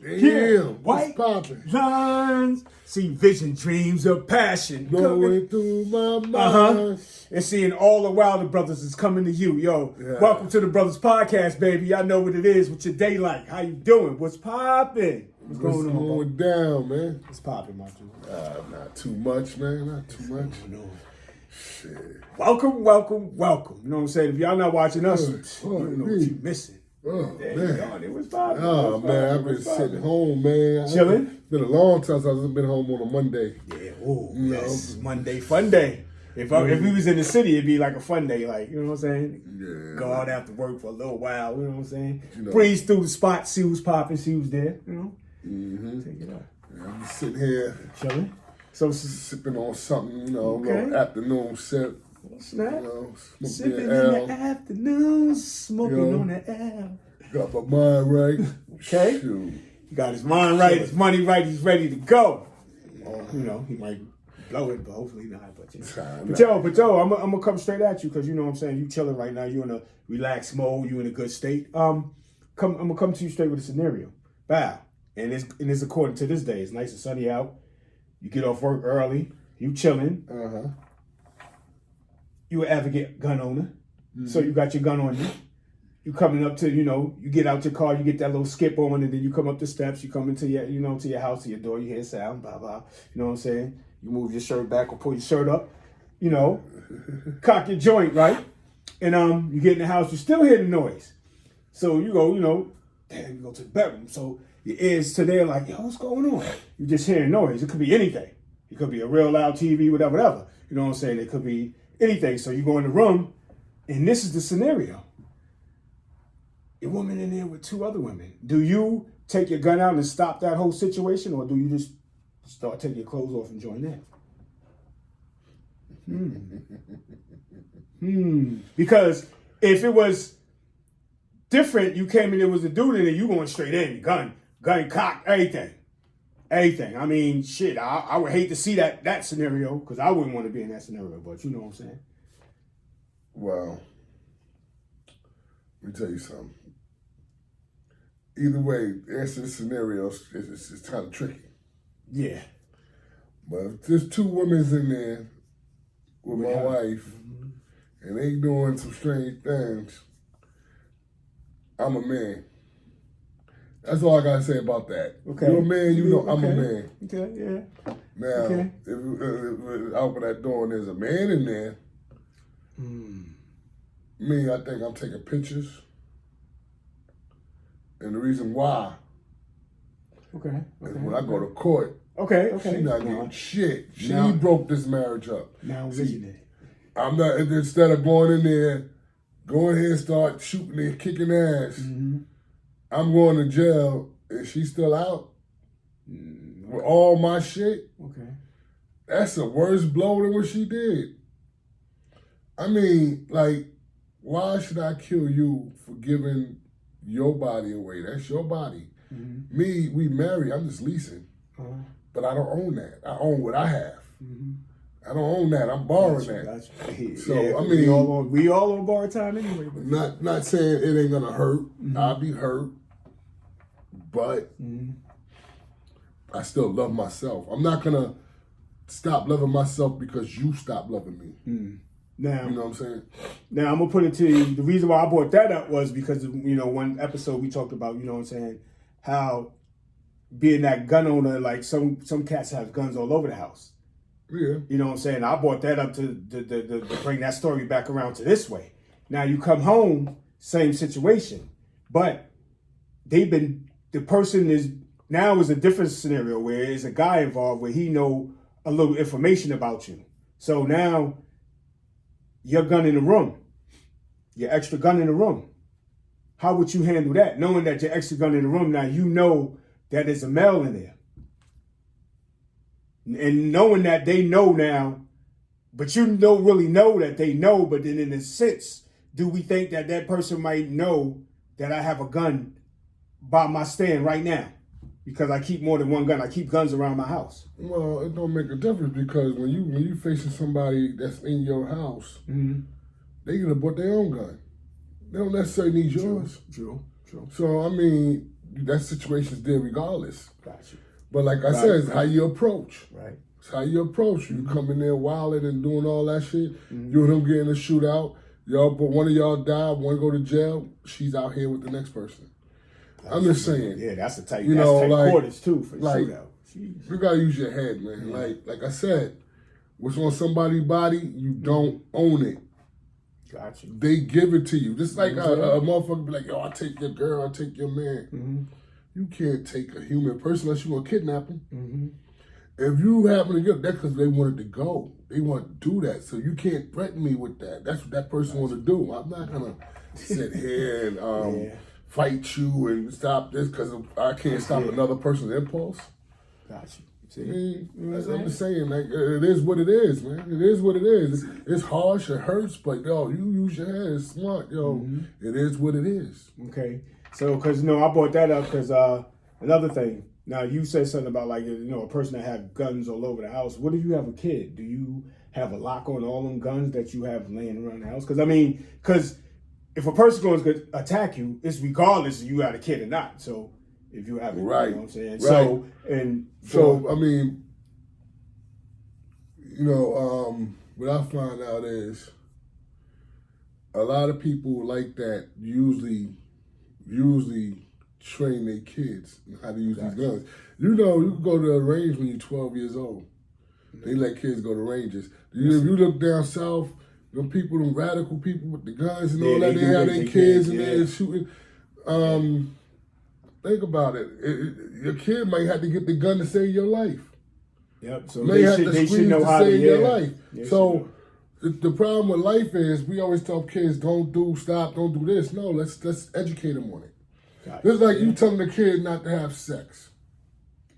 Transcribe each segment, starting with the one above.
Yeah, White popping. lines. See vision, dreams of passion. Going through my mind. And seeing all the Wilder Brothers is coming to you. Yo, Yeah. welcome to the Brothers Podcast, baby. Y'all know what it is. What's your day like? How you doing? What's popping? What's going on, bro? Down, man? What's popping, my dude? Not too much, man. Not too much. No. Shit. Welcome, welcome, welcome. You know what I'm saying? If y'all not watching us, you Oh, don't know what you missing. Oh, There man. you go. It was popping. Oh, man, I've been sitting home, man. Chilling? It's been a long time since I've been home on a Monday. Yeah, oh, You yes. Monday, fun day. If we was in the city, it'd be like a fun day, like, you know what I'm saying? Yeah. Go out after work for a little while, you know what I'm saying? You know. Breeze through the spot, see who's popping, see who's there, you know? Mm-hmm. Take it out. Yeah, I'm just sitting here Chilling. So, sipping on something, you know, a Okay. little afternoon sip. snap. You know, smoking Sipping in an the afternoon, smoking You know. on the L. Got my mind right. Okay. Shoot. He got his mind right, his money right, he's ready to go. You know, he might blow it, but hopefully not. But, yo, I'm gonna come straight at you because you know what I'm saying. You chilling right now. You in a relaxed mode. You in a good state. I'm gonna come to you straight with a scenario. Bow, and it's according to this day. It's nice and sunny out. You get off work early. You chilling. You an advocate gun owner, so you got your gun on you. You coming up to, you get out your car, you get that little skip on, and then you come up the steps, you come into your, to your house, to your door, you hear sound, blah, blah. You know what I'm saying? You move your shirt back or pull your shirt up, cock your joint, right? And you get in the house, you still hear the noise. So you go, damn, you go to the bedroom. So your ears to there like, yo, what's going on? You just hearing noise. It could be anything. It could be a real loud TV, whatever. You know what I'm saying? It could be anything. So you go in the room, and this is the scenario. Your woman in there with two other women. Do you take your gun out and stop that whole situation, or do you just start taking your clothes off and join in? Because if it was different, you came in, there was a dude in there, you going straight in, gun cock, everything. I mean, shit, I would hate to see that scenario because I wouldn't want to be in that scenario, but you know what I'm saying? Well, let me tell you something. Either way, the answer to the scenario is kind of tricky. Yeah. But if there's two women in there with my wife, and they doing some strange things, I'm a man. That's all I gotta say about that. Okay. You're a man, I'm a man. Okay, yeah. Now, if I open that door and there's a man in there, me, I think I'm taking pictures. And the reason why Okay. is when I go to court, Okay. she not getting shit. She Now- broke this marriage up. Now I'm visioning it. I'm not, instead of going in there, go ahead and start shooting and kicking ass, I'm going to jail and she's still out with all my shit. Okay. That's a worse blow than what she did. I mean, like, why should I kill you for giving your body away? That's your body. Me, we married, I'm just leasing. But I don't own that. I own what I have. I don't own that. I'm borrowing that. Gotcha. So, Yeah, I mean, we all on borrowed time anyway. But not saying it ain't gonna hurt. I'll be hurt. But I still love myself. I'm not gonna stop loving myself because you stop loving me. now, You know what I'm saying? Now I'm gonna put it to you. The reason why I brought that up was because one episode we talked about, how being that gun owner, like some cats have guns all over the house. Yeah. You know what I'm saying? I brought that up to bring that story back around to this way. Now you come home, same situation, but the person is now is a different scenario where there's a guy involved where he know a little information about you. So now your gun in the room, your extra gun in the room. How would you handle that? Knowing that your extra gun in the room, now you know that there's a male in there. And knowing that they know now, but you don't really know that they know, but then in a sense, do we think that person might know that I have a gun by my stand right now? Because I keep more than one gun. I keep guns around my house. Well, it don't make a difference because when you facing somebody that's in your house, they gonna bought their own gun. They don't necessarily need yours. True. So I mean, that situation's there regardless. Got you. But like I said, it's how you approach. Right. It's how you approach. You come in there wilding and doing all that shit. You and him get in a shootout. Y'all, but one of y'all die, one go to jail. She's out here with the next person. I'm just saying. Yeah, that's the type. You That's know, tight like- quarters too for the like- shootout. Jeez. You gotta use your head, man. Like I said, what's on somebody's body, you don't own it. Got you. They give it to you. Just like a motherfucker be like, yo, I'll take your girl, I'll take your man. You can't take a human person unless you want to kidnap him. If you happen to get that because they wanted to go. They want to do that. So you can't threaten me with that. That's what that person wants to do. I'm not going to sit here and fight you and stop this because I can't stop another person's impulse. Got you. See? I'm just saying, like, it is what it is, man. It is what it is. It's harsh, it hurts, but yo, you use your head, it's smart, yo. It is what it is. Okay. So, because, I brought that up because another thing. Now, you said something about, like, a person that have guns all over the house. What if you have a kid? Do you have a lock on all them guns that you have laying around the house? Because, if a person goes to attack you, it's regardless if you got a kid or not. So, if you have it, Right. you know what I'm saying? Right. What I find out is a lot of people like that usually train their kids on how to use these guns. You can go to a range when you're 12 years old. They let kids go to ranges. If you look down south, them radical people with the guns and all that, they have their kids and they're shooting. Think about it. Your kid might have to get the gun to save your life. Yep. So They should know how to save your life. So the problem with life is we always tell kids don't do this. No, let's educate them on it. It's like you telling the kid not to have sex.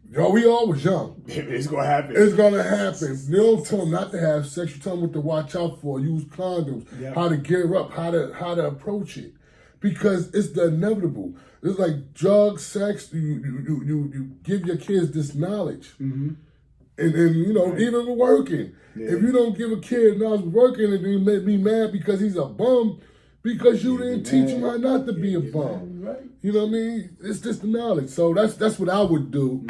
Yo, we all was young. It's gonna happen. It's gonna happen. You don't tell them not to have sex. You tell them what to watch out for. Use condoms. Yep. How to gear up. How to approach it. Because it's the inevitable. It's like drugs, sex. You give your kids this knowledge, and even working. Yeah. If you don't give a kid knowledge working, and then let me mad because he's a bum, because you didn't teach him how not to be a bum. Right. You know what I mean? It's just the knowledge. So that's what I would do.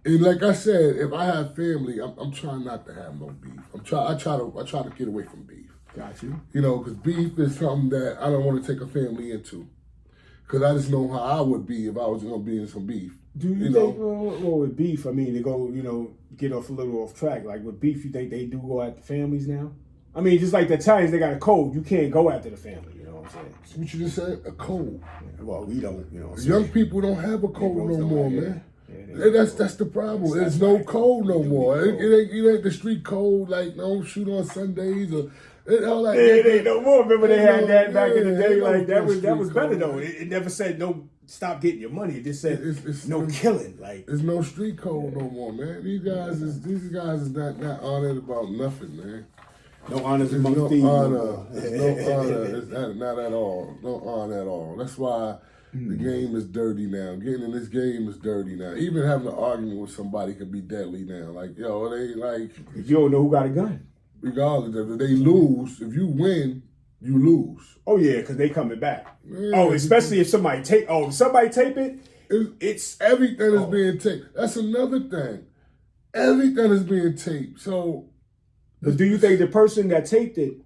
And like I said, if I have family, I'm trying not to have no beef. I try to get away from beef. Got you. Because beef is something that I don't want to take a family into. Because I just know how I would be if I was going to be in some beef. Do you think, well, with beef, to go, get off a little off track, like with beef, you think they do go after families now? Just like the Italians, they got a code. You can't go after the family, you know what I'm saying? What you just said? A code. Yeah, well, we don't, Young people don't have a code no more, man. Yeah, that's the problem. There's no code no more. It ain't the street code, like don't shoot on Sundays or all that. It ain't no more. Remember they had that back in the day. Like that was better though. It never said no. Stop getting your money. It just said it's no killing. Like there's no street code no more, man. These guys is not honored about nothing, man. No honors There's among no thieves. honor. There's no honor. It's not at all. No honor at all. That's why the game is dirty now. Getting in this game is dirty now. Even having an argument with somebody can be deadly now. Like, yo, they like... You don't know who got a gun. Regardless, if they lose, if you win, you lose. Oh, yeah, because they coming back. Yeah, especially if somebody tape... Oh, if somebody tape it, it's everything is being taped. That's another thing. Everything is being taped. So... But do you think the person that taped it,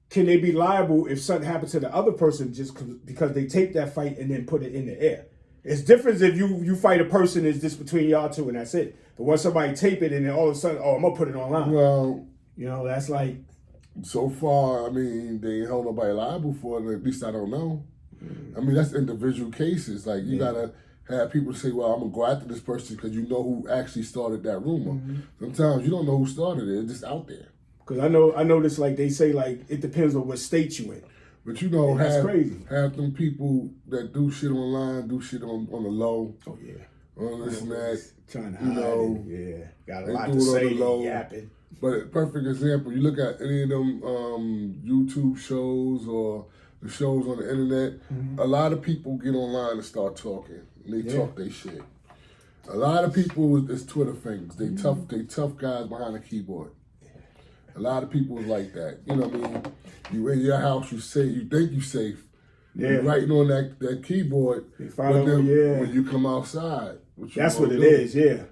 can they be liable if something happens to the other person just because they taped that fight and then put it in the air? It's different if you fight a person, it's just between y'all two and that's it. But once somebody tape it and then all of a sudden, I'm going to put it online. Well... that's like... So far, they ain't held nobody liable for it. At least I don't know. That's individual cases. Like, you got to have people say, well, I'm going to go after this person because you know who actually started that rumor. Sometimes you don't know who started it. It's just out there. Because I noticed, like, they say, like, it depends on what state you in. But that's crazy. Have them people that do shit online, do shit on the low. Oh, yeah. On this and that. Trying to hide got a lot to say, yapping. But a perfect example, you look at any of them YouTube shows or the shows on the internet, a lot of people get online and start talking. And they talk their shit. A lot of people is Twitter fingers. They tough guys behind the keyboard. A lot of people is like that. You know what I mean? You in your house, you think you safe, Yeah. You're writing on that keyboard. But then, when you come outside. That's what it is, yeah.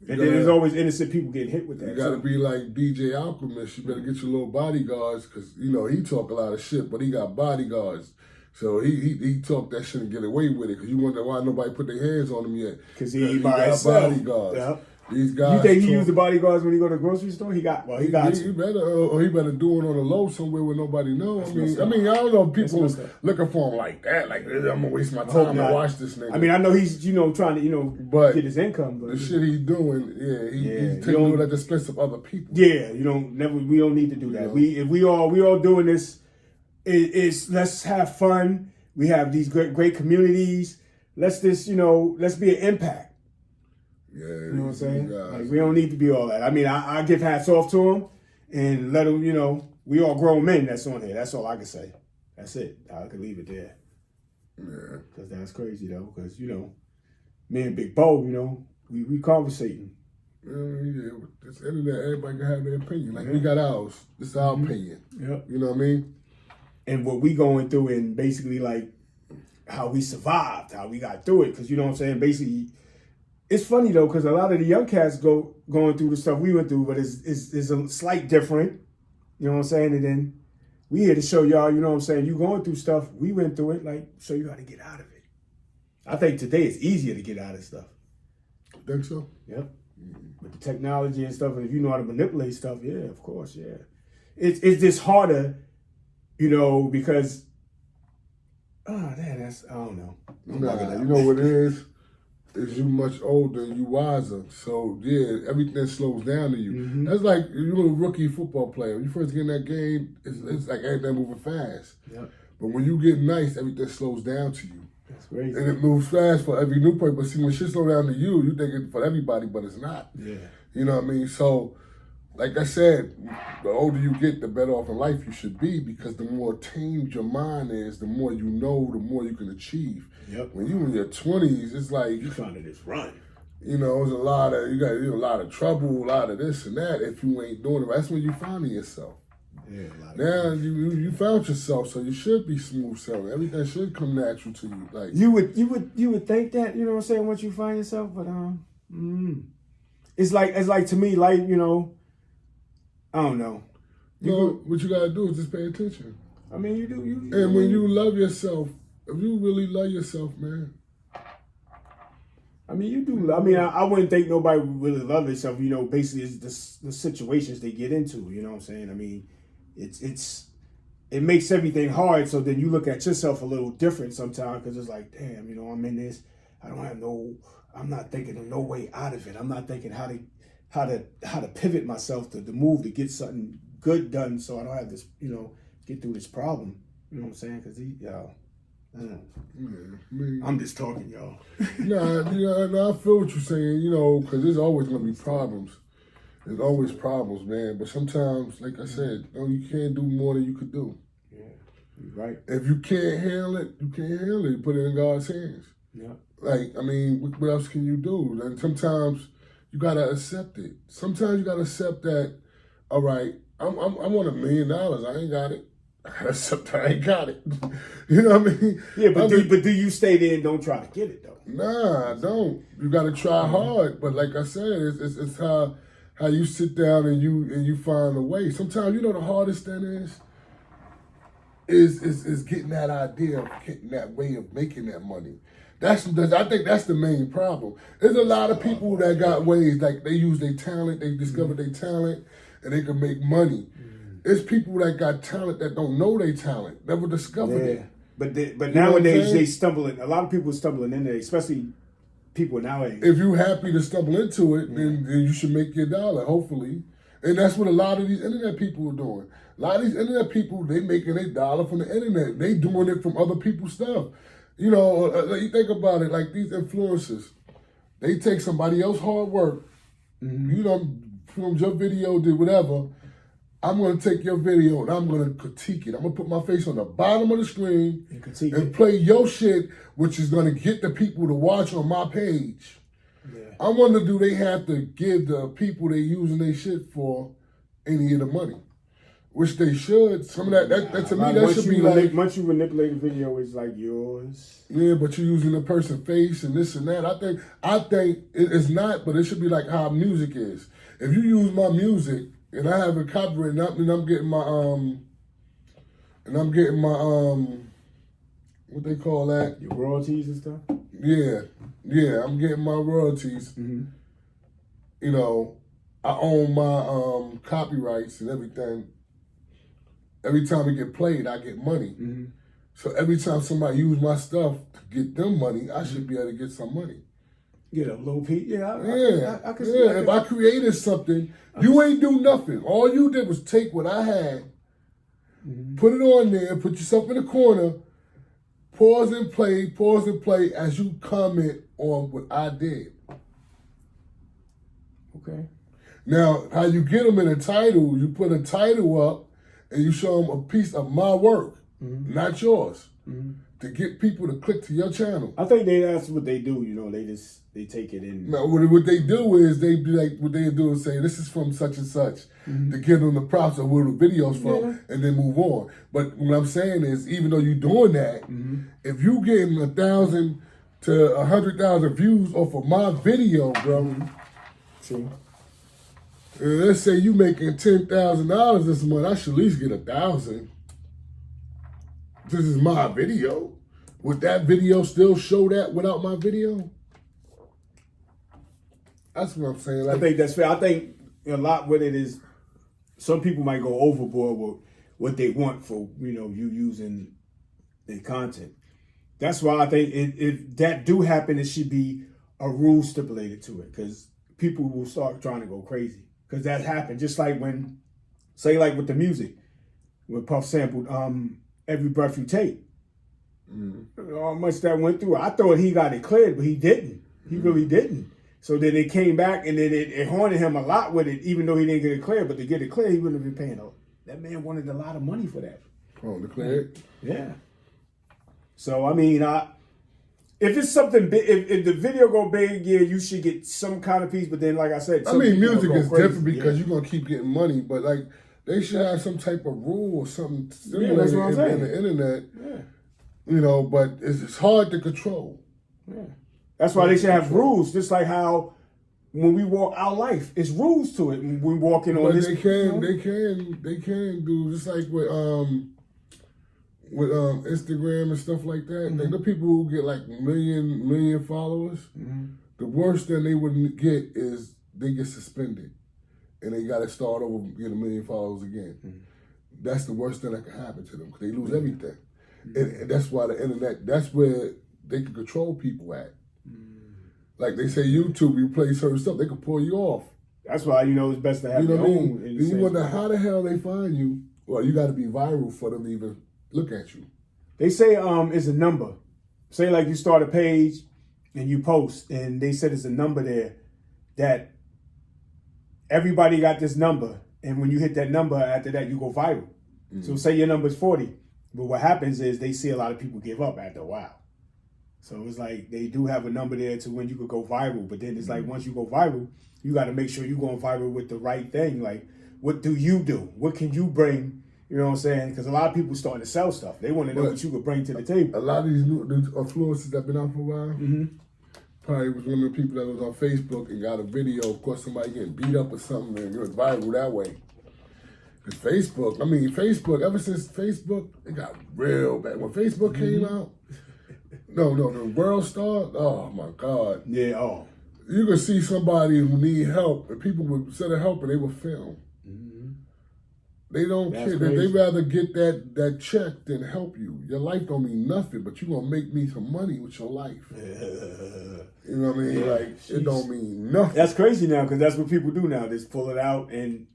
And then there's always innocent people getting hit with that. You got to be like DJ Alchemist. You better get your little bodyguards because, he talk a lot of shit, but he got bodyguards. So he talk that shit and get away with it because you wonder why nobody put their hands on him yet. Because he got bodyguards. Yeah. These guys. You think he used the bodyguards when he go to the grocery store? He got he better do it on the low somewhere where nobody knows. I mean, I don't know if people looking for him like that. Like, I'm gonna waste my time to watch this nigga. I mean, I know he's trying to get his income, but the shit he's doing, he's taking it at the expense of other people. Yeah, we don't need to do that. If we all doing this, it's let's have fun. We have these great communities. Let's let's be an impact. Yeah, you know what I'm saying? Like, we don't need to be all that. I mean, I give hats off to him and let him, we all grown men that's on here. That's all I can say. That's it. I could leave it there. Yeah. Because that's crazy, though. Because, me and Big Bo, we conversating. It's internet. Everybody can have their opinion. Like, we got ours. This is our opinion. Yep. You know what I mean? And what we going through and basically, like, how we survived, how we got through it. Because, you know what I'm saying? Basically, it's funny though, because a lot of the young cats going through the stuff we went through, but it's a slight different. You know what I'm saying? And then we here to show y'all, you know what I'm saying? You going through stuff, we went through it, like show you how to get out of it. I think today it's easier to get out of stuff. Think so? Yep. With the technology and stuff, and if you know how to manipulate stuff, yeah, of course, yeah. It's just harder, because I don't know. You know what it is? Is you much older and you wiser. So, everything slows down to you. Mm-hmm. That's like you're a rookie football player. When you first get in that game, it's like everything moving fast. Yep. But when you get nice, everything slows down to you. That's crazy. And it moves fast for every new player. But see, when shit slow down to you, you think it's for everybody, but it's not. Yeah. You know what I mean? So, like I said, the older you get, the better off in life you should be because the more tamed your mind is, the more you know, the more you can achieve. Yep. When you in your 20s, it's like you trying to just run. There's a lot of a lot of trouble, a lot of this and that. If you ain't doing it, that's when you finding yourself. Yeah. Now you found yourself, so you should be smooth sailing. Everything should come natural to you. Like you would think that, you know what I'm saying, once you find yourself, but it's like to me, like, I don't know. What you gotta do is just pay attention. I mean, you do. And when you love yourself, if you really love yourself, man. I mean, you do. I mean, I wouldn't think nobody would really love themselves. Basically, it's the situations they get into. You know what I'm saying? I mean, it makes everything hard. So then you look at yourself a little different sometimes because it's like, damn, I'm in this. I'm not thinking of no way out of it. I'm not thinking how to pivot myself to move to get something good done so I don't have this, get through this problem. You know what I'm saying? Because I'm just talking, y'all. I feel what you're saying, because there's always going to be problems. There's always problems, man. But sometimes, like I said, you can't do more than you could do. Yeah, you're right. If you can't handle it, you can't handle it. You put it in God's hands. Yeah. Like, I mean, what else can you do? And sometimes you got to accept it. Sometimes you got to accept that, all right, I want $1 million. I ain't got it. Except I ain't got it. You know what I mean? Yeah, but do you stay there and don't try to get it though? Nah, I don't. You got to try hard. But like I said, it's how you sit down and you find a way. Sometimes the hardest thing is getting that idea of getting that way of making that money. I think that's the main problem. There's a lot of people that got ways, like they use their talent, they discover their talent, and they can make money. There's people that got talent that don't know their talent, never discovered it. But nowadays they stumbling. A lot of people are stumbling in there, especially people nowadays. If you're happy to stumble into it, then you should make your dollar, hopefully. And that's what a lot of these internet people are doing. A lot of these internet people, they making their dollar from the internet. They doing it from other people's stuff. You think about it, like these influencers, they take somebody else's hard work, filmed your video, did whatever. I'm going to take your video and I'm going to critique it. I'm going to put my face on the bottom of the screen and play your shit, which is going to get the people to watch on my page. Yeah. I wonder, do they have to give the people they using their shit for any of the money? which they should. Some of that to me, that should be like. Once you manipulate a video, it's like yours. Yeah, but you're using the person's face and this and that. I think it's not, but it should be like how music is. If you use my music and I have a copyright, and I'm getting my what they call that? Your royalties and stuff. Yeah, I'm getting my royalties. Mm-hmm. You know, I own my copyrights and everything. Every time it get played, I get money. Mm-hmm. So every time somebody use my stuff to get them money, I should be able to get some money. Get a little piece. Yeah, I can see that. If I created something, you ain't do nothing. All you did was take what I had, put it on there, put yourself in the corner, pause and play as you comment on what I did. Okay. Now, how you get them in a title, you put a title up and you show them a piece of my work, not yours, to get people to click to your channel. I think that's what they do, you know, they take it in. Now, what they do is they be like, what they do is say, this is from such and such, to give them the props of where the video's from, and then move on. But what I'm saying is, even though you're doing that, if you getting 1,000 to 100,000 views off of my video, bro, See? Let's say you making $10,000 this month, I should at least get 1,000. This is my video. Would that video still show that without my video? That's what I'm saying. I think that's fair. I think a lot with it is some people might go overboard with what they want for, you know, you using their content. That's why I think if that do happen, it should be a rule stipulated to it, because people will start trying to go crazy. Because that happened, just like when, say like with the music, when Puff sampled Every Breath You Take. How much that went through. I thought he got it cleared, but he didn't. He really didn't. So then it came back, and then it haunted him a lot with it, even though he didn't get it cleared. But to get it cleared, he wouldn't have been paying. That man wanted a lot of money for that. Oh, to clear it? Yeah. So, I mean, if it's something big, if the video go big, yeah, you should get some kind of piece. But then, like I said, music is different because you're gonna keep getting money. But like, they should have some type of rule or something that's what I'm saying. in the internet. Yeah. You know, but it's hard to control. Yeah. That's why they should have rules, just like how when we walk our life, it's rules to it. When we're walking on this. They can do just like with Instagram and stuff like that. Like the people who get like million followers, the worst thing they would get is they get suspended and they got to start over and get 1 million followers again. That's the worst thing that can happen to them because they lose everything. And that's why the internet, that's where they can control people at. Like they say YouTube, you play certain stuff, they can pull you off. That's why, you know, it's best to have your own. And you wonder how the hell they find you. Well, you got to be viral for them to even look at you. They say it's a number. Say like you start a page and you post, and they said it's a number there that everybody got this number, and when you hit that number, after that you go viral. So say your number is 40, but what happens is they see a lot of people give up after a while. So it's like they do have a number there to when you could go viral, but then it's like once you go viral, you got to make sure you're going viral with the right thing. Like, what do you do? What can you bring? You know what I'm saying? Because a lot of people starting to sell stuff. They want to know what you could bring to the table. A lot of these influencers that have been out for a while, probably was one of the people that was on Facebook and got a video, of course, somebody getting beat up or something, and it was viral that way. Because Facebook, ever since Facebook, it got real bad. When Facebook came out, the World Star, oh my God. Yeah, You could see somebody who need help, and people would, instead of helping, they would film. They don't care. They rather get that check than help you. Your life don't mean nothing, but you gonna make me some money with your life. You know what I mean? Yeah, it don't mean nothing. That's crazy now, because that's what people do now. They just pull it out, and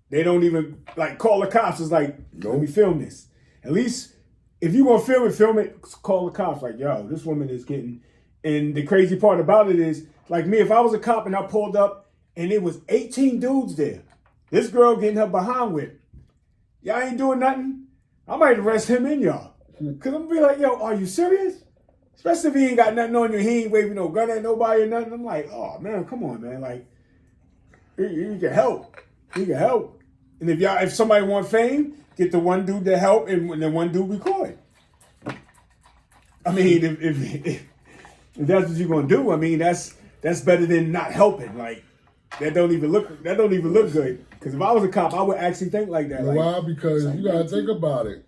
they don't even call the cops. It's like, let me film this. At least if you gonna film it, call the cops. Like, yo, this woman is getting. And the crazy part about it is, like me, if I was a cop and I pulled up and it was 18 dudes there, this girl getting her behind whipped. Y'all ain't doing nothing, I might arrest him and y'all. Because I'm going to be like, yo, are you serious? Especially if he ain't got nothing on you, he ain't waving no gun at nobody or nothing. I'm like, oh, man, come on, man. Like, you can help. You can help. And if somebody want fame, get the one dude to help and the one dude record. I mean, if that's what you're gonna do, I mean that's better than not helping. Like that don't even look good. Because if I was a cop, I would actually think like that. You know why? Because you gotta think about it.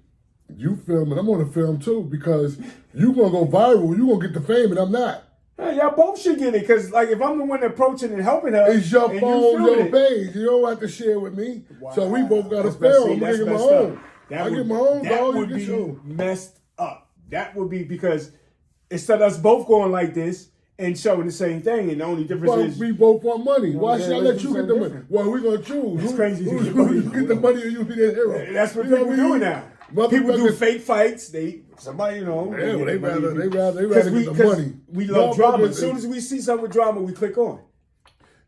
You film and I'm on the film too because you gonna go viral. You gonna get the fame and I'm not. Hey, y'all both should get it because, like, if I'm the one approaching and helping her, it's your phone, your it, page. You don't have to share with me. Wow. So we both got to film. I'm gonna get my own. I get my own. That dog, would you be get messed up. That would be because instead of us both going like this and showing the same thing, and the only difference is we both want money. Why should I let you get the money? Different. Well, we're gonna choose. It's crazy. Who get the money or you be the hero? That's what people doing now. People do fake fights. Somebody, they rather get the money. We love drama. As soon as we see something with drama, we click on.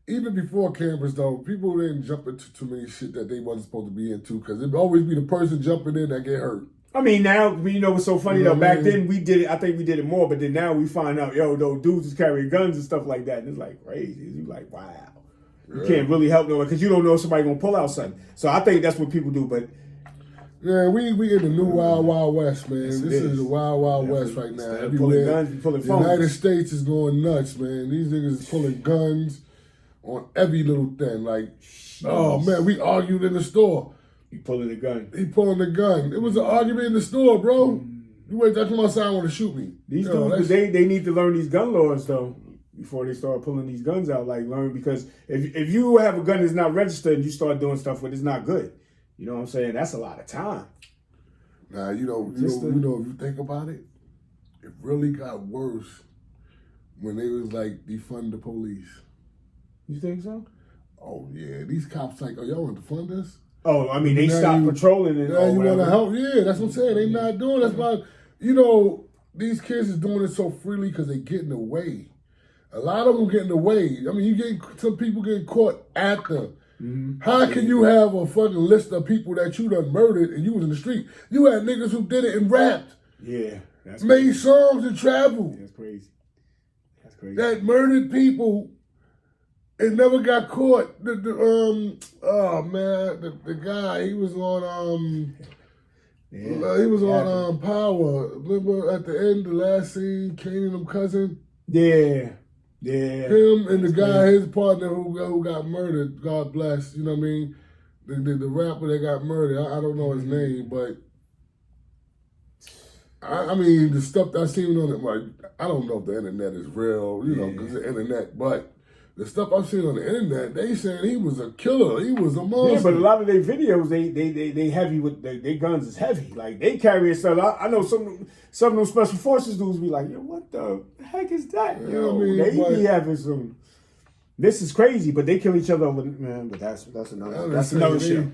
Even before cameras, though, people didn't jump into too many shit that they wasn't supposed to be into because it'd always be the person jumping in that get hurt. I mean, now, you know what's so funny, though? Back then, we did it. I think we did it more, but then now we find out, those dudes is carrying guns and stuff like that. And it's like crazy. You're like, wow. You can't really help no one because you don't know if somebody going to pull out something. So I think that's what people do, but... Yeah, we in the new Wild Wild West, man. This is the Wild Wild West right now. Pulling guns, pulling phones. The United States is going nuts, man. These niggas is pulling guns on every little thing. Like, oh man, we argued in the store. He pulling the gun. He pulling the gun. It was an argument in the store, bro. You wait till I come outside and want to shoot me. These dudes, they need to learn these gun laws though before they start pulling these guns out. Like learn because if you have a gun that's not registered and you start doing stuff with it, it's not good. You know what I'm saying? That's a lot of time. Nah, you know, if you think about it, it really got worse when they was like defund the police. You think so? Oh yeah, these cops like, oh y'all want to defund us? Oh, I mean they stopped patrolling and you want to help? Yeah, that's what I'm saying. They not doing. That's why these kids is doing it so freely because they getting away. A lot of them getting away. I mean, you getting some people getting caught after. Mm-hmm. How can you have a fucking list of people that you done murdered and you was in the street? You had niggas who did it and rapped. Yeah. That's made crazy. Songs and traveled. That's crazy. That's crazy. That murdered people and never got caught. The guy, he was on Power. Remember at the end, the last scene, Kane and them cousin? Yeah. Him and the guy, his partner who got murdered, God bless, you know what I mean? The rapper that got murdered, I don't know his name, but I mean, the stuff I seen on it, like, I don't know if the internet is real, because the internet, but the stuff I've seen on the internet, they saying he was a killer, he was a monster. Yeah, but a lot of their videos, they heavy with, their guns is heavy. Like, they carry stuff. I know some of those special forces dudes be like, yo, what the heck is that? They be having some, this is crazy, but they kill each other over, man, but that's another shit.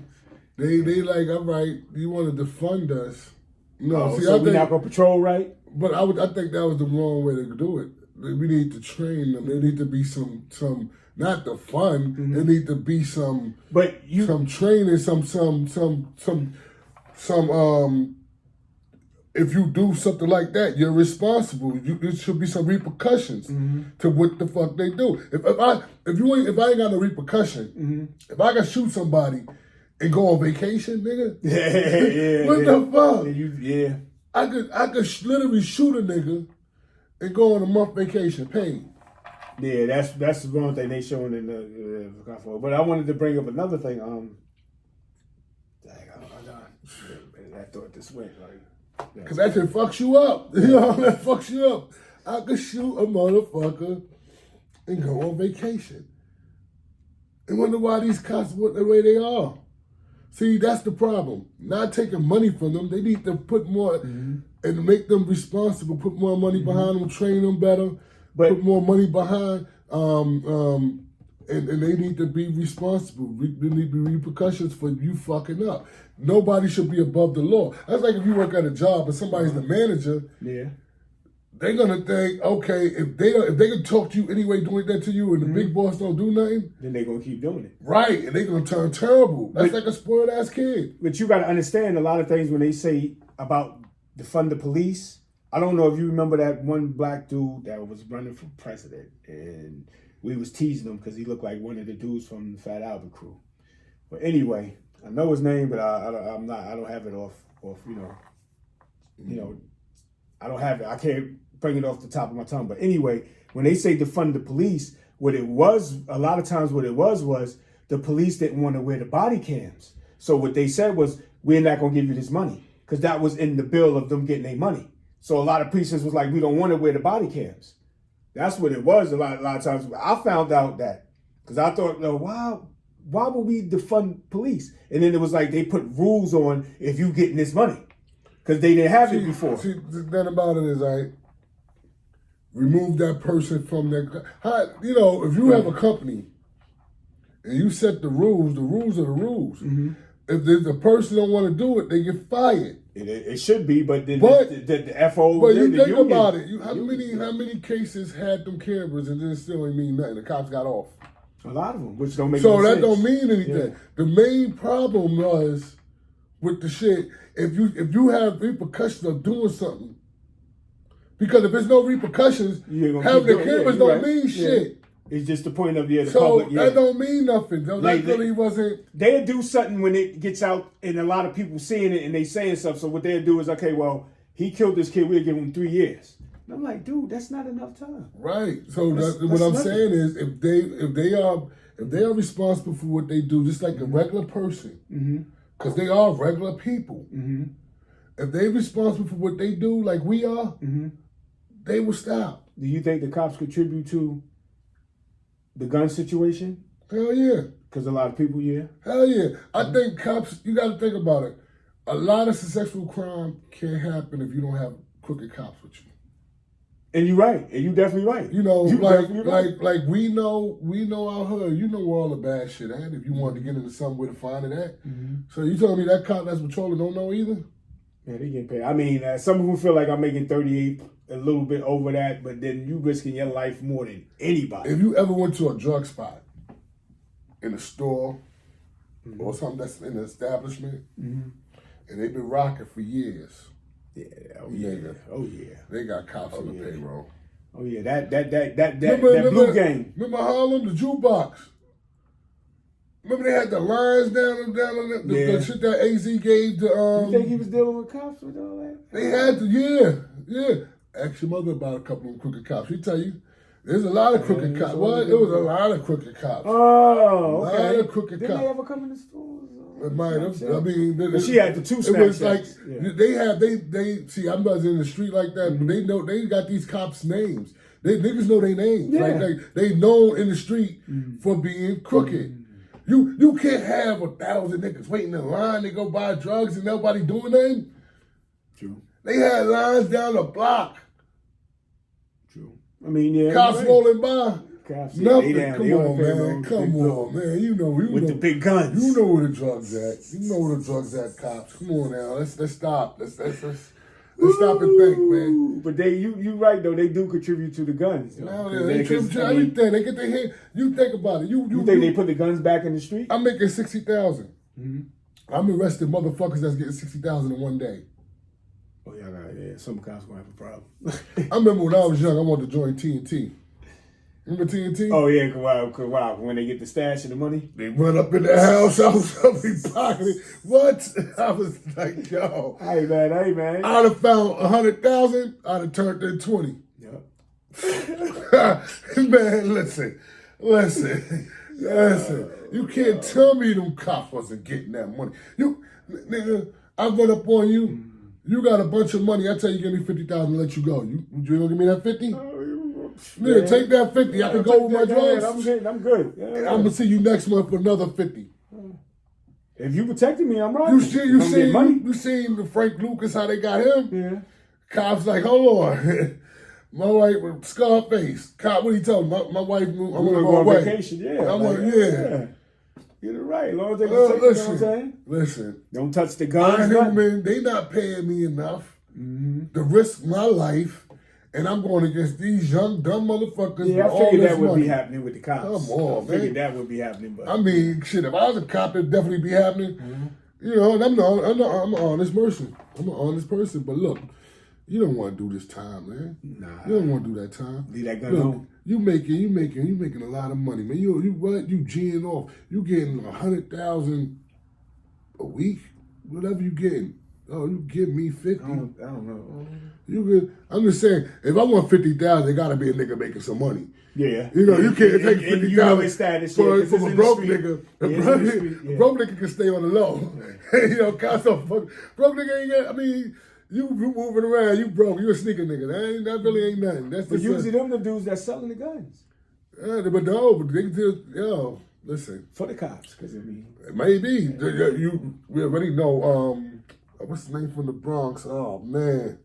They like, all right, you want to defund us. No, so we're not going to patrol, right? But I think that was the wrong way to do it. We need to train them. There need to be some not the fun. Mm-hmm. There need to be some training, some if you do something like that, you're responsible. There should be some repercussions to what the fuck they do. If I ain't got no repercussion, if I can shoot somebody and go on vacation, nigga, what the fuck? I could literally shoot a nigga and go on a month vacation paid. Yeah, that's the wrong thing they showing in the but I wanted to bring up another thing. I thought this way, because that shit fucks you up. That fucks you up. I could shoot a motherfucker and go on vacation. And wonder why these cops went the way they are. See, that's the problem. Not taking money from them. They need to put more and make them responsible. Put more money behind them. Train them better. Put more money behind. And they need to be responsible. There need to be repercussions for you fucking up. Nobody should be above the law. That's like if you work at a job and somebody's the manager. Yeah. They're gonna think, okay, if they can talk to you anyway, doing that to you, and the big boss don't do nothing, then they're gonna keep doing it. Right, and they're gonna turn terrible. That's like a spoiled ass kid. But you gotta understand a lot of things when they say about defund the police. I don't know if you remember that one black dude that was running for president, and we was teasing him because he looked like one of the dudes from the Fat Albert crew. But anyway, I know his name, but I'm not. I don't have it off. I don't have it. I can't bring it off the top of my tongue. But anyway, when they say defund the police, what it was a lot of times, what it was the police didn't want to wear the body cams. So what they said was, we're not gonna give you this money, because that was in the bill of them getting their money. So a lot of precincts was like, we don't want to wear the body cams. That's what it was. A lot of times I found out that, because I thought, no, why would we defund police? And then it was like they put rules on if you getting this money, because they didn't have it before. See, the thing about it is, I remove that person from their. If you have a company and you set the rules are the rules. Mm-hmm. If the person don't want to do it, they get fired. It should be, but the FO. But you think union, about it. How many cases had them cameras and then still ain't mean nothing? The cops got off. A lot of them, which don't make so no that sense. don't mean anything. Yeah. The main problem was with the shit. If you have repercussions of doing something, because if there's no repercussions, having the cameras don't mean shit. It's just the point of the so public. That don't mean nothing. Like, that really wasn't. They'll do something when it gets out and a lot of people seeing it and they saying stuff. So what they'll do is, okay, well, he killed this kid. We'll give him 3 years. And I'm like, dude, that's not enough time. Right. So what I'm saying is, if they are responsible for what they do, just like a regular person, because they are regular people. Mm-hmm. If they responsible for what they do, like we are, they will stop. Do you think the cops contribute to the gun situation? Hell yeah. Because a lot of people, yeah. Hell yeah. I think cops, you got to think about it. A lot of successful crime can't happen if you don't have crooked cops with you. And you're right. And you're definitely right. Like we know our hood. You know where all the bad shit at. If you wanted to get into something, where to find it at. Mm-hmm. So you telling me that cop that's patrolling don't know either? Yeah, they get paid. I mean, some people feel like I'm making 38, a little bit over that, but then you risking your life more than anybody. If you ever went to a drug spot, in a store, or something that's in an establishment, and they've been rocking for years. Yeah, Oh yeah. They got cops on the payroll. Oh yeah, that blue gang. Remember Harlem, the jukebox? Remember they had the lines down the shit that AZ gave to You think he was dealing with cops with all that? They had to, yeah. Ask your mother about a couple of crooked cops. She tell you, there's a lot of crooked cops. What? It was a lot of crooked cops. Oh, okay. A lot of crooked cops. Did they ever come in the stores? It might have. I mean, she had the two Snapchats. It was like they see. I'm not in the street like that, but they know they got these cops' names. Niggas know their names. Yeah. Like they known in the street for being crooked. You can't have 1,000 niggas waiting in line to go buy drugs and nobody doing nothing. True. They had lines down the block. True. I mean, yeah. Cops rolling by. Cops, nothing. Come on, man. Come on, man. You know with the big guns. You know where the drugs at. You know where the drugs at, cops. Come on now. Let's stop. Let's stop and think, man. But you right though. They do contribute to the guns. No, they contribute to everything. They get their hand. You think about it. You think they put the guns back in the street? I'm making $60,000. I'm arresting motherfuckers that's getting $60,000 in one day. Oh yeah. Some cops gonna have a problem. I remember when I was young, I wanted to join TNT. Remember TNT? Oh yeah, wow. When they get the stash of the money, they run up in the house. I was be pocketing. What? I was like, yo. Hey man. I'd have found 100,000. I'd have turned in 20. Yep. Man, listen. You can't tell me them cops wasn't getting that money. Nigga, I run up on you. You got a bunch of money. I tell you, give me 50,000 and let you go. You gonna give me that 50? Yeah, take that 50. I can go with my drugs. I'm good. I'm gonna see you next month for another 50. If you protected me, I'm right. You seen the Frank Lucas, how they got him? Yeah. Cops like, hold on. My wife with Scarface. Cop, what he told me? My wife moved. I'm gonna go away. Vacation, yeah. Get it right. As long as they protect you, know what I'm saying? Listen. Don't touch the guns. Man, they not paying me enough to risk my life. And I'm going against these young, dumb motherfuckers. Yeah, I figured that would be happening with the cops. Come on, man. I figured that would be happening. But I mean, shit, if I was a cop, it'd definitely be happening. You know, and I'm an honest person. I'm an honest person. But look, you don't want to do this time, man. Nah. You don't want to do that time. Leave that gun home. You making a lot of money, man. You G'ing off. You getting 100,000 A week? Whatever you getting. Oh, you give me 50. I don't know. You could, I'm just saying, if I want 50,000, there gotta be a nigga making some money. Yeah. You know, you can't take And you know his 50,000 status, from, yeah, 'cause from it's a in broke the street. nigga. Yeah, A it's broke, in the street, yeah. a broke nigga can stay on the low. You know, cost of fuck. Broke nigga ain't got, I mean, you moving around, you broke, you a sneaker nigga. That really ain't nothing. That's But just usually them the dudes that's selling the guns. but no, but they just, listen. For the cops, because I mean. Maybe. We already know, what's the name from the Bronx? Oh, man.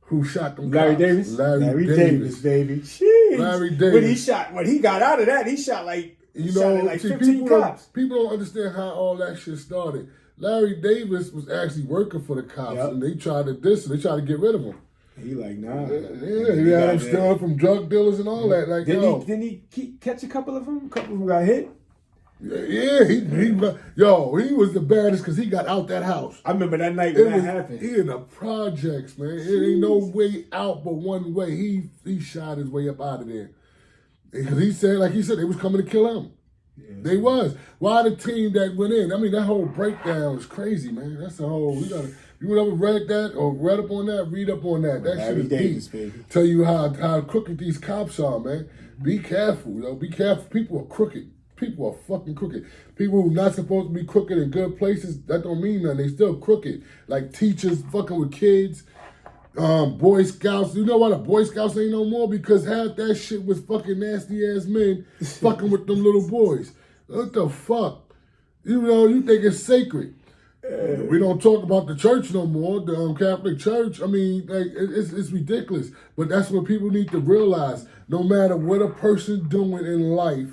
Who shot them Larry cops? Davis? Larry Davis, baby. Jeez. Larry Davis. When he got out of that, he shot like, see, 15 cops. people don't understand how all that shit started. Larry Davis was actually working for the cops, Yep. and they tried to diss him. They tried to get rid of him. He like, nah. Yeah, he had him stealing from drug dealers and all that. Like, Didn't he catch a couple of them? A couple who got hit? Yeah, he was the baddest because he got out that house. I remember that night when that happened. He in the projects, man. It ain't no way out but one way. He shot his way up out of there. Because he said, they was coming to kill him. Yeah, they was. Why the team that went in? I mean, that whole breakdown was crazy, man. That's the whole, you ever read that or read up on that? Read up on that. That shit is Davis, deep. Baby. Tell you how crooked these cops are, man. Be careful, be careful. People are crooked. People are fucking crooked. People who not supposed to be crooked in good places, that don't mean nothing. They still crooked. Like teachers fucking with kids, Boy Scouts. You know why the Boy Scouts ain't no more? Because half that shit was fucking nasty ass men fucking with them little boys. What the fuck? You think it's sacred. We don't talk about the church no more, the Catholic Church. I mean, it's ridiculous. But that's what people need to realize. No matter what a person doing in life,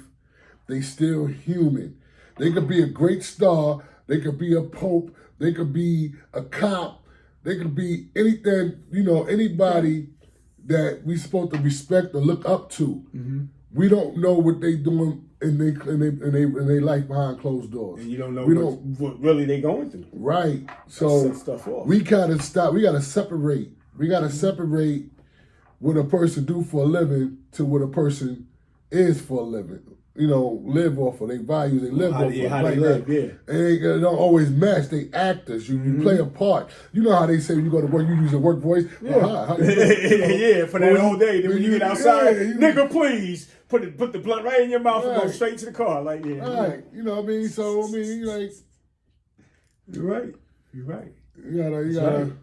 they still human. They could be a great star. They could be a pope. They could be a cop. They could be anything, anybody that we supposed to respect or look up to. Mm-hmm. We don't know what they doing in their life behind closed doors. And you don't know what really they going through. Right. So stuff off. We gotta stop. We gotta separate. We gotta separate what a person do for a living to what a person is for a living. Live off of their values. They live off of how they live, yeah. And they don't always match. They actors. You play a part. You know how they say when you go to work, you use your work voice. Yeah, yeah. For that whole day. Then when you get outside, nigga, please put the blunt right in your mouth and go straight to the car. Like, yeah. Right. You know what I mean? So you're right. You're right. You gotta. Right.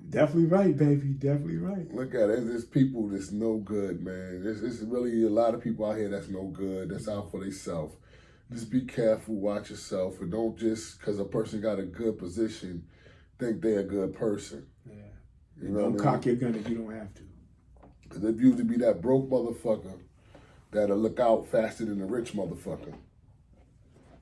Definitely right, baby. Definitely right. Look at it. There's people that's no good, man. There's really a lot of people out here that's no good, that's out for themselves. Just be careful, watch yourself, and don't just, because a person got a good position, think they're a good person. Yeah. Don't cock your gun if you don't have to. Because it used to be that broke motherfucker that'll look out faster than the rich motherfucker.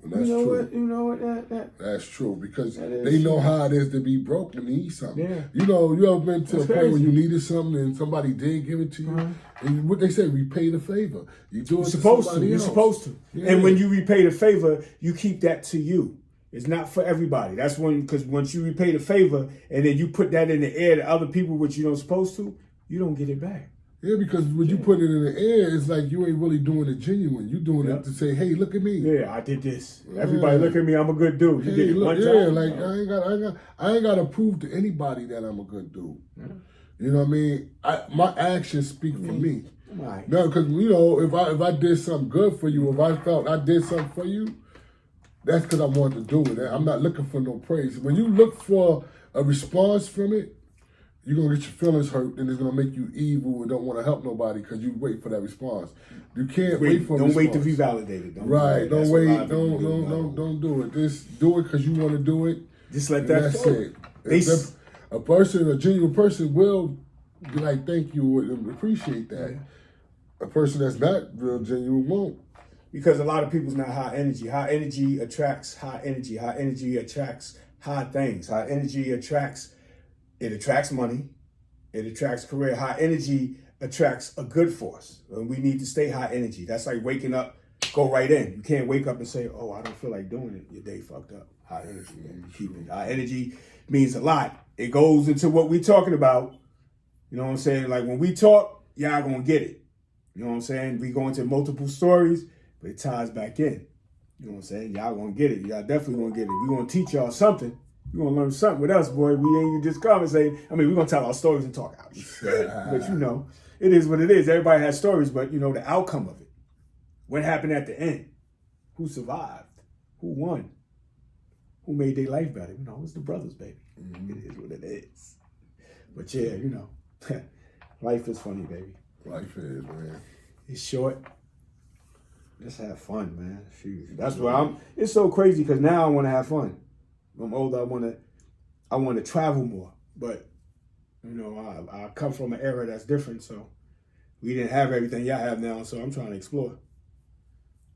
And that's true. You know what? That's true because they know how it is to be broke and need something. Yeah. You ever been to a point when you needed something and somebody did give it to you? And what they say, repay the favor. You do it to somebody else. You're supposed to. Yeah. And when you repay the favor, you keep that to you. It's not for everybody. That's because once you repay the favor and then you put that in the air to other people, which you don't supposed to, you don't get it back. Yeah, because when you put it in the air, it's like you ain't really doing it genuine. You doing it to say, "Hey, look at me." Yeah, I did this. Everybody look at me. I'm a good dude. You did it one time. I ain't got to prove to anybody that I'm a good dude. Yeah. You know what I mean? My actions speak for me. Right. No, because if I did something good for you, if I felt I did something for you, that's because I wanted to do it. I'm not looking for no praise. When you look for a response from it, you're going to get your feelings hurt, and it's going to make you evil and don't want to help nobody because you wait for that response. You can't wait for a response. Don't wait to be validated. Don't wait. Don't do it. Just do it because you want to do it. Just let that flow. A genuine person will be like, thank you, and appreciate that. Yeah. A person that's not real genuine won't. Because a lot of people's not high energy. High energy attracts high energy. High energy attracts high things. High energy attracts money. It attracts career. High energy attracts a good force. And we need to stay high energy. That's like waking up, go right in. You can't wake up and say, oh, I don't feel like doing it. Your day fucked up. High energy, man. Keep it. High energy means a lot. It goes into what we're talking about. You know what I'm saying? Like when we talk, y'all gonna get it. You know what I'm saying? We go into multiple stories, but it ties back in. You know what I'm saying? Y'all gonna get it. Y'all definitely gonna get it. We gonna teach y'all something. You gonna learn something with us, boy. We ain't just come and say. I mean, we gonna tell our stories and talk out shit. But you know, it is what it is. Everybody has stories, but you know the outcome of it. What happened at the end? Who survived? Who won? Who made their life better? You know, it's the brothers, baby. Mm-hmm. It is what it is. But yeah, you know, life is funny, baby. Life is, man. It's short. Just have fun, man. Shoot. That's why I'm. It's so crazy because now I want to have fun. I'm older. I want to travel more. But you know, I come from an era that's different. So we didn't have everything y'all have now. So I'm trying to explore.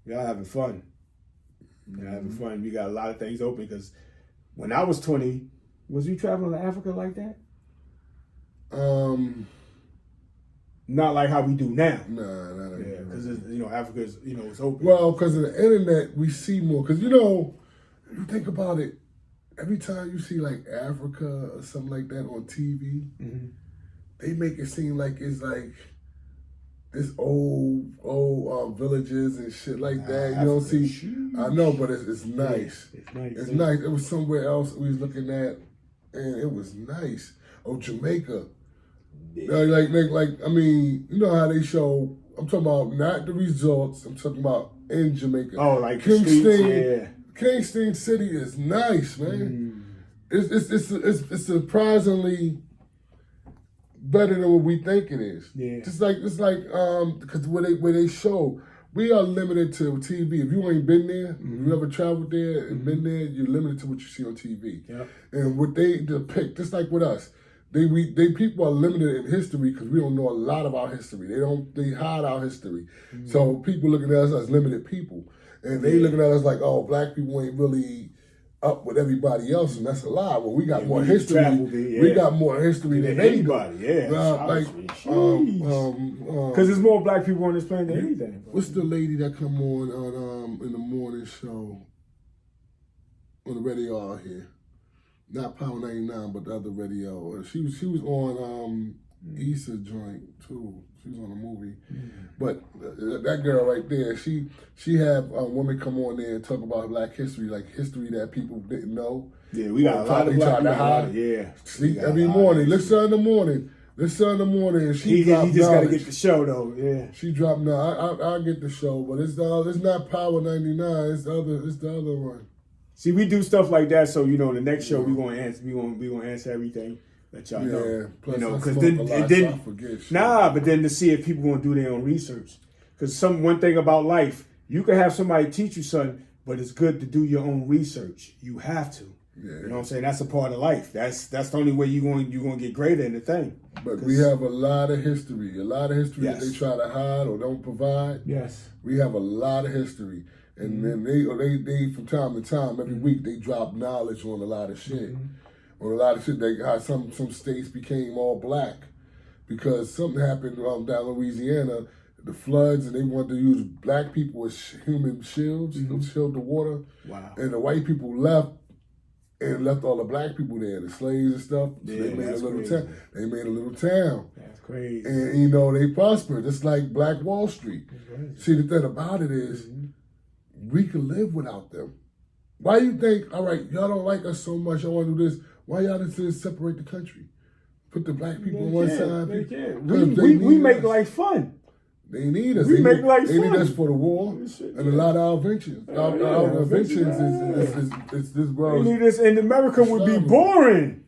Y'all having fun. Y'all having fun. We got a lot of things open because when I was 20, was you traveling to Africa like that? Not like how we do now. Nah, not yeah, because you know Africa's it's open. Well, because of the internet, we see more. Because you know, if you think about it, every time you see like Africa or something like that on TV, they make it seem like it's like this old villages and shit like that. You don't see. I know, but it's nice. Yeah, it's nice. It's nice. It was somewhere else we was looking at, and it was nice. Oh, Jamaica. Yeah. Like I mean, you know how they show. I'm talking about not the resorts. I'm talking about in Jamaica. Oh, like Kingston. Yeah. Kingston City is nice, man. It's surprisingly better than what we think it is. Yeah. It's like because where they show, we are limited to TV. If you ain't been there, you never traveled there and been there, you're limited to what you see on TV. Yep. And what they depict, just like with us. They people are limited in history because we don't know a lot of our history. They hide our history. So people looking at us as limited people. And they looking at us like, oh, black people ain't really up with everybody else, and that's a lie. Well, we got more history. We got more history than anybody. Yeah. Because there's more black people on this planet than anything. What's the lady that come on in the morning show on the radio out here? Not Power 99, but the other radio. She was on Issa joint too. She was on a movie. But that girl right there, she had women come on there and talk about Black history, like history that people didn't know. Yeah, we got a lot of black people. Yeah. Sleep every morning. Listen in the morning. And she dropped he just got to get the show though. Yeah. She dropped now. I'll get the show, but it's not Power 99. It's the other one. See, we do stuff like that, so the next show we gonna answer everything that y'all know. Yeah, plus because but then to see if people gonna do their own research. Because one thing about life, you can have somebody teach you something, but it's good to do your own research. You have to. Yeah. You know what I'm saying? That's a part of life. That's the only way you're gonna get greater in the thing. But we have a lot of history that they try to hide or don't provide. Yes. We have a lot of history. And then they from time to time, every week, they drop knowledge on a lot of shit. On a lot of shit, how some states became all black because something happened down in Louisiana, the floods, and they wanted to use black people as human shields to shield the water. Wow. And the white people left all the black people there, the slaves and stuff. So yeah, they made a little crazy. town. They made a little town. That's crazy. And they prospered. It's like Black Wall Street. See, the thing about it is, we could live without them. Why you think, all right, y'all don't like us so much, y'all want to do this, why y'all just separate the country? Put the black people on one side. They can. We make life fun. They need us. We make life fun. They need us for the war and a lot of our inventions. Our inventions is this world. They need us, and America would be boring.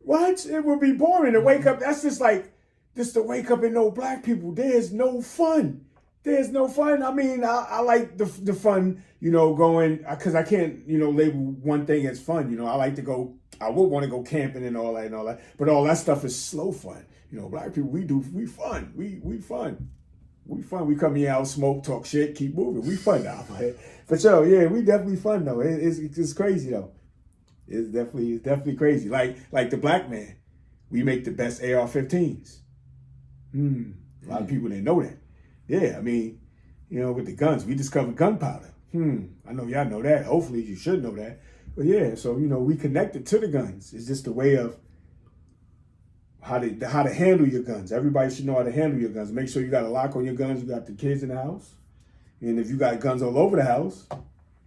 What? It would be boring to wake up. That's just to wake up and know black people. There's no fun. There's no fun. I mean, I like the fun, going, because I can't, label one thing as fun. I like to go, I would want to go camping and all that. But all that stuff is slow fun. Black people, we fun. We fun. We fun. We come here out, smoke, talk shit, keep moving. We fun now. For sure, yeah, we definitely fun though. It's crazy though. It's definitely crazy. Like the black man, we make the best AR-15s. A lot of people didn't know that. Yeah, I mean, with the guns, we discovered gunpowder. I know y'all know that. Hopefully you should know that. But yeah, so, we connected to the guns. It's just a way of how to handle your guns. Everybody should know how to handle your guns. Make sure you got a lock on your guns. You got the kids in the house. And if you got guns all over the house,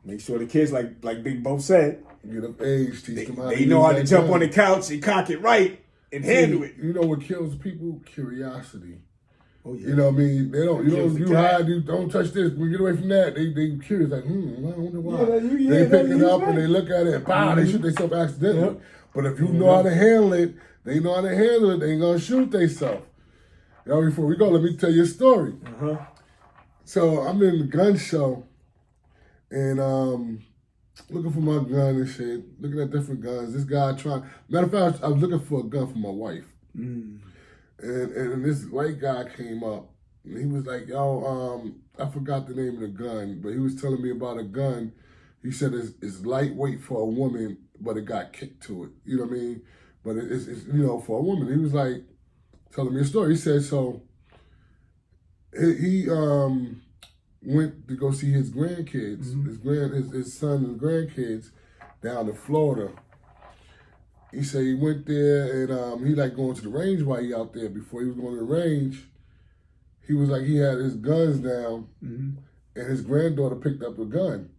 Make sure the kids, like Big Bo said, Get up age, teach them how they to know use how to that jump gun. on the couch and cock it right and handle it. You know what kills people? Curiosity. Oh yeah. You know what I mean? They don't. Kills the You cat. hide. You don't touch this. When you get away from that, they curious. Like, I wonder why. Yeah, they pick that it is up right. and they look at it and pow, they shoot themselves accidentally. Yep. But if you know how to handle it, they know how to handle it. They ain't gonna shoot themselves. Now before we go, let me tell you a story. Uh-huh. So I'm in the gun show, and looking for my gun and shit, looking at different guns. This guy matter of fact, I was looking for a gun for my wife. And this white guy came up, and he was like, yo, I forgot the name of the gun, but he was telling me about a gun. He said it's lightweight for a woman, but it got kicked to it. You know what I mean? But it's for a woman. He was like telling me a story. He said, so he went to go see his grandkids, his son and grandkids down in Florida. He said he went there and he liked going to the range while he out there. Before he was going to the range, he was like, he had his guns down and his granddaughter picked up the gun.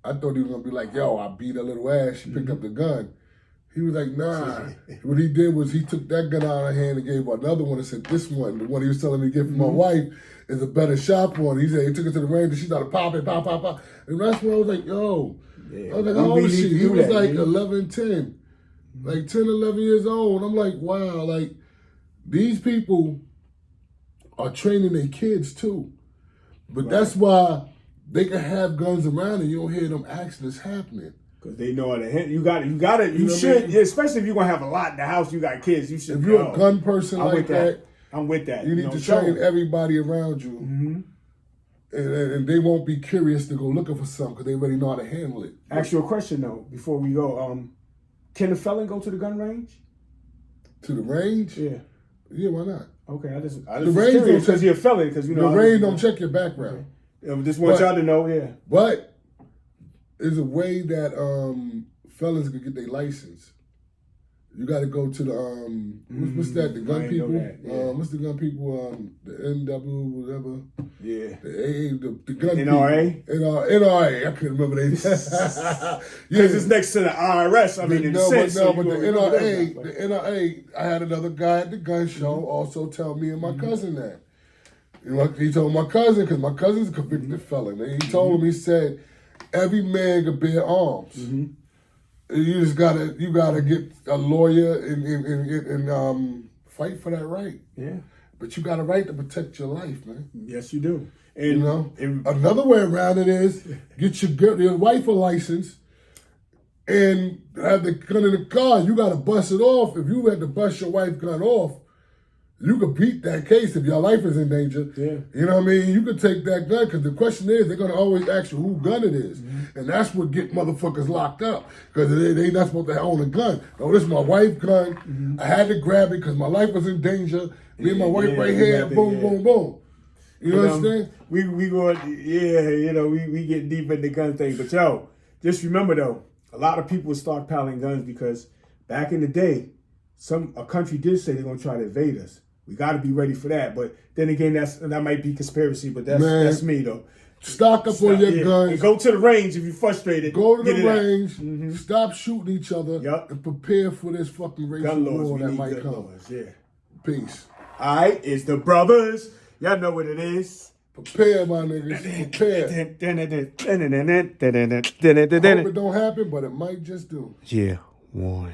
I thought he was going to be like, yo, I beat her little ass. She picked up the gun. He was like, nah. What he did was he took that gun out of her hand and gave her another one and said, this one, the one he was telling me to get for my wife, is a better shot one. He said he took it to the range and she started popping, pop, pop, pop. And that's when I was like, yo. I was like, how old is she? He was like 11, 10. Like 10, 11 years old. I'm like, wow, like these people are training their kids too. But that's why they can have guns around and you don't hear them accidents happening. Because they know how to handle. You should, especially if you're going to have a lot in the house, you got kids, you should. If you're a gun person I'm like with that, I'm with that. you need to train everybody around you. And they won't be curious to go looking for something because they already know how to handle it. Ask you a question though, before we go. Can a felon go to the gun range? To the range? Yeah. Yeah, why not? Okay, I just the range don't because you're a felon, because you know the range don't check your background. Okay. Just want y'all to know, yeah. But there's a way that felons can get their license. You got to go to the what's that? The gun people. What's the gun people? The NW, whatever. Yeah. The gun NRA. People. NRA. I couldn't remember they. Because it's next to the IRS. I mean, but the NRA. I had another guy at the gun show also tell me and my cousin that. You know, he told my cousin because my cousin's a convicted felon. He told him, he said, every man can bear arms. You just gotta get a lawyer and fight for that right. Yeah. But you got a right to protect your life, man. Yes, you do. And you know, another way around it is get your wife a license and have the gun in the car. You gotta bust it off. If you had to bust your wife's gun off, you could beat that case if your life is in danger. Yeah. You know what I mean? You could take that gun because the question is they're going to always ask you who gun it is. And that's what get motherfuckers locked up because they not supposed to own a gun. Oh, this is my wife's gun. I had to grab it because my life was in danger. Me and my wife right here, boom, boom, boom. You understand? We get deep in the gun thing. But yo, just remember though, a lot of people stockpiling guns because back in the day, a country did say they're going to try to invade us. We got to be ready for that. But then again, that might be conspiracy, but that's me, though. Stock up on your guns. And go to the range if you're frustrated. Go to the range. Stop shooting each other. And prepare for this fucking racial war that might come. Peace. All right, it's the brothers. Y'all know what it is. Prepare, my niggas. Prepare. I hope it don't happen, but it might just do. Yeah. One.